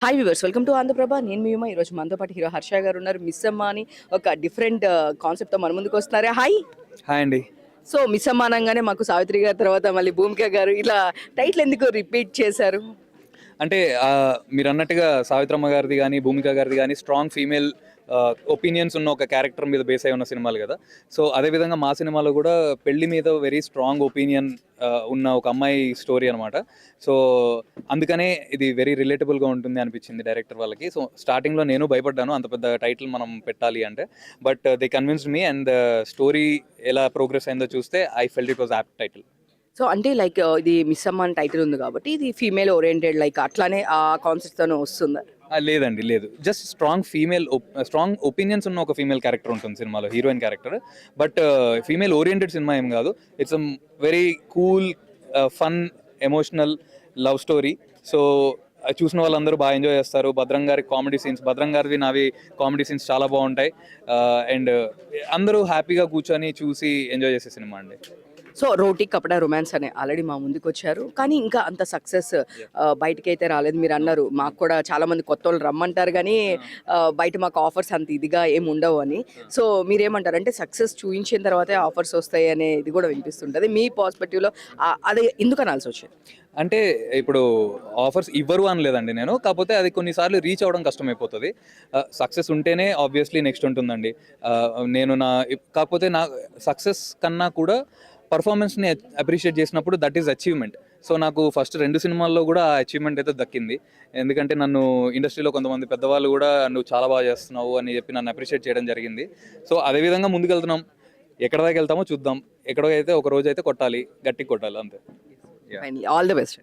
Hi viewers, welcome to Andhra Prabha. నేను మీ ఈరోజు మనతో పాటు హీరో హర్ష గారు ఉన్నారు. మిస్ అమ్మ అని ఒక డిఫరెంట్ కాన్సెప్ట్తో మన ముందుకు వస్తున్నారా. హాయ్. హాయ్ అండి. సో మిస్ అమ్మ అనగానే మాకు సావిత్రి గారి తర్వాత మళ్ళీ భూమిక గారు ఇలా టైటిల్ ఎందుకు రిపీట్ చేశారు? అంటే మీరు అన్నట్టుగా సావిత్రమ్మ గారిది కానీ భూమిక గారిది కానీ స్ట్రాంగ్ ఫీమేల్ ఒపీనియన్స్ ఉన్న ఒక క్యారెక్టర్ మీద బేస్ అయి ఉన్న సినిమాలు కదా. సో అదేవిధంగా మా సినిమాలో కూడా పెళ్లి మీద వెరీ స్ట్రాంగ్ ఒపీనియన్ ఉన్న ఒక అమ్మాయి స్టోరీ అనమాట. సో అందుకనే ఇది వెరీ రిలేటబుల్గా ఉంటుంది అనిపించింది డైరెక్టర్ వాళ్ళకి. సో స్టార్టింగ్లో నేను భయపడ్డాను అంత పెద్ద టైటిల్ మనం పెట్టాలి అంటే, but they convinced me and story ఎలా ప్రోగ్రెస్ అయిందో చూస్తే I felt it was apt title. So అంటే లైక్ ఇది మిస్ అమ్మ అని టైటిల్ ఉంది కాబట్టి ఇది ఫీమేల్ ఓరియంటెడ్ లైక్ అట్లానే ఆ కాన్సెప్ట్తోనే వస్తుందా? లేదండి, లేదు. జస్ట్ స్ట్రాంగ్ ఒపీనియన్స్ ఉన్న ఒక ఫీమేల్ క్యారెక్టర్ ఉంటుంది సినిమాలో, heroine character. But female oriented cinema ఏం కాదు. It's a very cool, fun, emotional love story. So చూసిన వాళ్ళందరూ బాగా ఎంజాయ్ చేస్తారు. భద్రం గారి కామెడీ సీన్స్, భద్రం గారివి నావి కామెడీ సీన్స్ చాలా బాగుంటాయి. అండ్ అందరూ హ్యాపీగా కూర్చొని చూసి ఎంజాయ్ చేసే సినిమా అండి. సో రోటీ కపడా రొమాన్స్ అనే ఆల్రెడీ మా ముందుకు వచ్చారు, కానీ ఇంకా అంత సక్సెస్ బయటకైతే రాలేదు. మీరు అన్నారు మాకు కూడా చాలా మంది కొత్త వాళ్ళు రమ్మంటారు కానీ బయట మాకు ఆఫర్స్ అంత ఇదిగా ఏమి ఉండవు అని. సో మీరేమంటారు అంటే సక్సెస్ చూపించిన తర్వాతే ఆఫర్స్ వస్తాయి అనే ఇది కూడా వినిపిస్తుంటుంది. మీ పర్స్పెక్టివ్లో అది ఎందుకు అనాల్సి వచ్చింది? అంటే ఇప్పుడు ఆఫర్స్ ఇవ్వరు అని లేదండి నేను, కాకపోతే అది కొన్నిసార్లు రీచ్ అవ్వడం కష్టమైపోతుంది. సక్సెస్ ఉంటేనే ఆబ్వియస్లీ నెక్స్ట్ ఉంటుందండి. కాకపోతే నా సక్సెస్ కన్నా కూడా పర్ఫార్మెన్స్ని అప్రిషియేట్ చేసినప్పుడు దట్ ఈస్ అచీవ్మెంట్. సో నాకు ఫస్ట్ 2 సినిమాల్లో కూడా ఆ అచీవ్మెంట్ అయితే దక్కింది. ఎందుకంటే నన్ను ఇండస్ట్రీలో కొంతమంది పెద్దవాళ్ళు కూడా నువ్వు చాలా బాగా చేస్తున్నావు అని చెప్పి నన్ను అప్రిషియేట్ చేయడం జరిగింది. సో అదేవిధంగా ముందుకెళ్తున్నాం. ఎక్కడ దాకా వెళ్తామో చూద్దాం. ఎక్కడో అయితే ఒక రోజు అయితే కొట్టాలి, గట్టిగా కొట్టాలి అంతే. All the best.